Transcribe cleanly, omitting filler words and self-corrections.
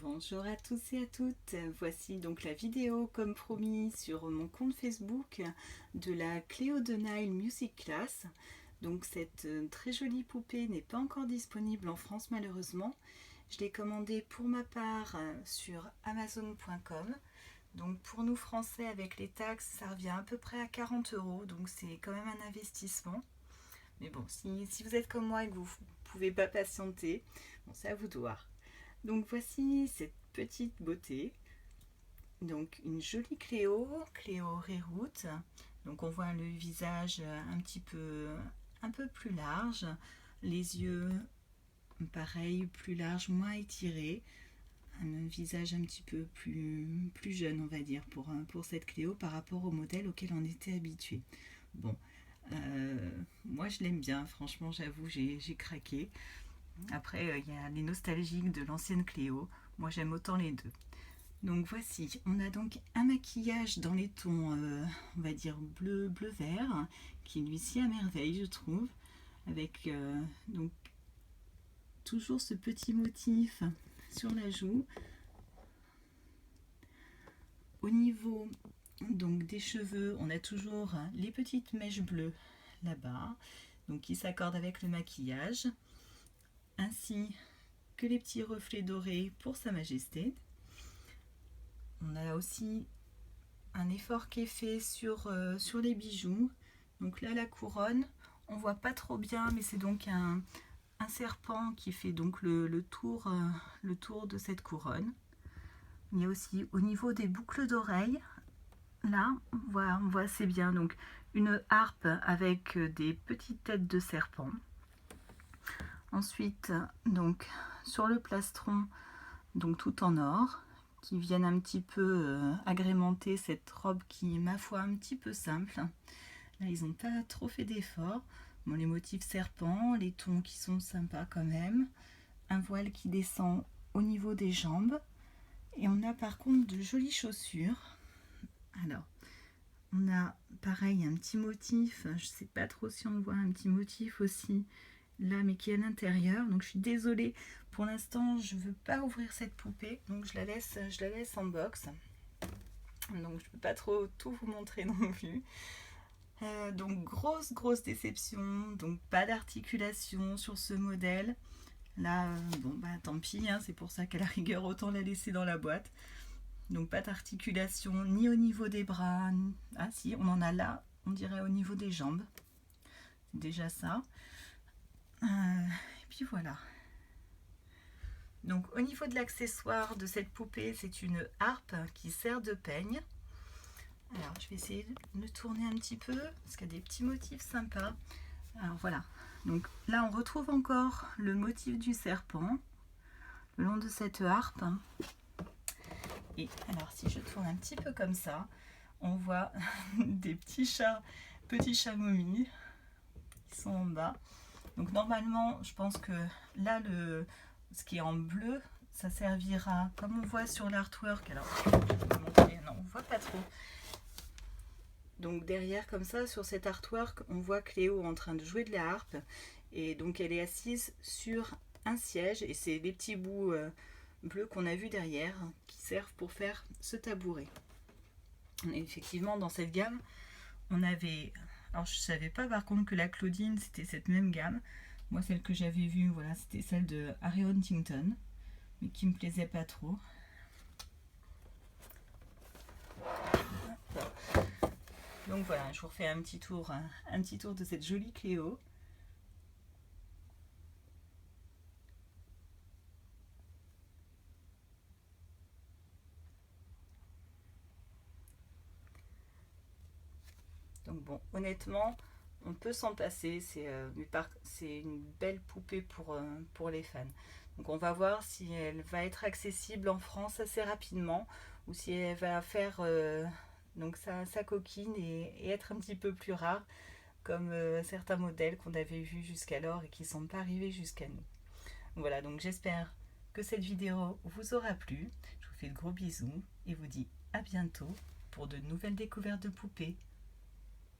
Bonjour à tous et à toutes, voici donc la vidéo comme promis sur mon compte Facebook de la Cléo de Nile Music Class. Donc cette très jolie poupée n'est pas encore disponible en France malheureusement. Je l'ai commandée pour ma part sur Amazon.com. Donc pour nous français avec les taxes ça revient à peu près à 40 €, donc c'est quand même un investissement. Mais bon, si vous êtes comme moi et que vous ne pouvez pas patienter, bon, c'est à vous de voir. Donc voici cette petite beauté. Donc une jolie Cléo Reroute. Donc on voit le visage un peu plus large, les yeux pareil plus larges, moins étirés, un visage un petit peu plus jeune on va dire pour cette Cléo par rapport au modèle auquel on était habitué. Bon, moi je l'aime bien, franchement j'avoue j'ai craqué. Après, il y a les nostalgiques de l'ancienne Cléo. Moi, j'aime autant les deux. Donc voici, on a donc un maquillage dans les tons, on va dire bleu-vert, qui lui sied à merveille, je trouve, avec donc toujours ce petit motif sur la joue. Au niveau donc des cheveux, on a toujours les petites mèches bleues là-bas, donc qui s'accordent avec le maquillage, ainsi que les petits reflets dorés pour Sa Majesté. On a aussi un effort qui est fait sur les bijoux. Donc là la couronne, on voit pas trop bien, mais c'est donc un serpent qui fait donc le tour de cette couronne. Il y a aussi au niveau des boucles d'oreilles, là on voit assez bien donc une harpe avec des petites têtes de serpent. Ensuite donc sur le plastron, donc tout en or, qui viennent un petit peu agrémenter cette robe qui est ma foi un petit peu simple. Là ils n'ont pas trop fait d'efforts. Bon, les motifs serpents, les tons qui sont sympas quand même, un voile qui descend au niveau des jambes, et on a par contre de jolies chaussures. Alors on a pareil un petit motif, je sais pas trop si on voit un petit motif aussi là, mais qui est à l'intérieur. Donc je suis désolée, pour l'instant je veux pas ouvrir cette poupée, donc je la laisse en box. Donc je peux pas trop tout vous montrer non plus. Donc grosse déception, donc pas d'articulation sur ce modèle. Là, bon bah tant pis, hein, c'est pour ça qu'à la rigueur autant la laisser dans la boîte. Donc pas d'articulation ni au niveau des bras, ah si, on en a là, on dirait au niveau des jambes. C'est déjà ça. Et puis voilà. Donc au niveau de l'accessoire de cette poupée, c'est une harpe qui sert de peigne. Alors je vais essayer de le tourner un petit peu parce qu'il y a des petits motifs sympas. Alors voilà, donc là on retrouve encore le motif du serpent le long de cette harpe. Et alors si je tourne un petit peu comme ça, on voit des petits chats momies qui sont en bas. Donc normalement je pense que là ce qui est en bleu, ça servira comme on voit sur l'artwork. Alors je vais vous montrer, non on voit pas trop. Donc derrière comme ça sur cet artwork on voit Cléo en train de jouer de la harpe, et donc elle est assise sur un siège, et c'est les petits bouts bleus qu'on a vu derrière qui servent pour faire ce tabouret. Et effectivement dans cette gamme on avait, alors je savais pas par contre que la Claudine c'était cette même gamme. Moi celle que j'avais vue, voilà, c'était celle de Harry Huntington, mais qui me plaisait pas trop. Donc voilà, je vous refais un petit tour de cette jolie Cléo. Donc bon, honnêtement, on peut s'en passer, c'est une belle poupée pour les fans. Donc on va voir si elle va être accessible en France assez rapidement, ou si elle va faire donc sa coquine et être un petit peu plus rare, comme certains modèles qu'on avait vus jusqu'alors et qui ne sont pas arrivés jusqu'à nous. Voilà, donc j'espère que cette vidéo vous aura plu. Je vous fais de gros bisous et vous dis à bientôt pour de nouvelles découvertes de poupées.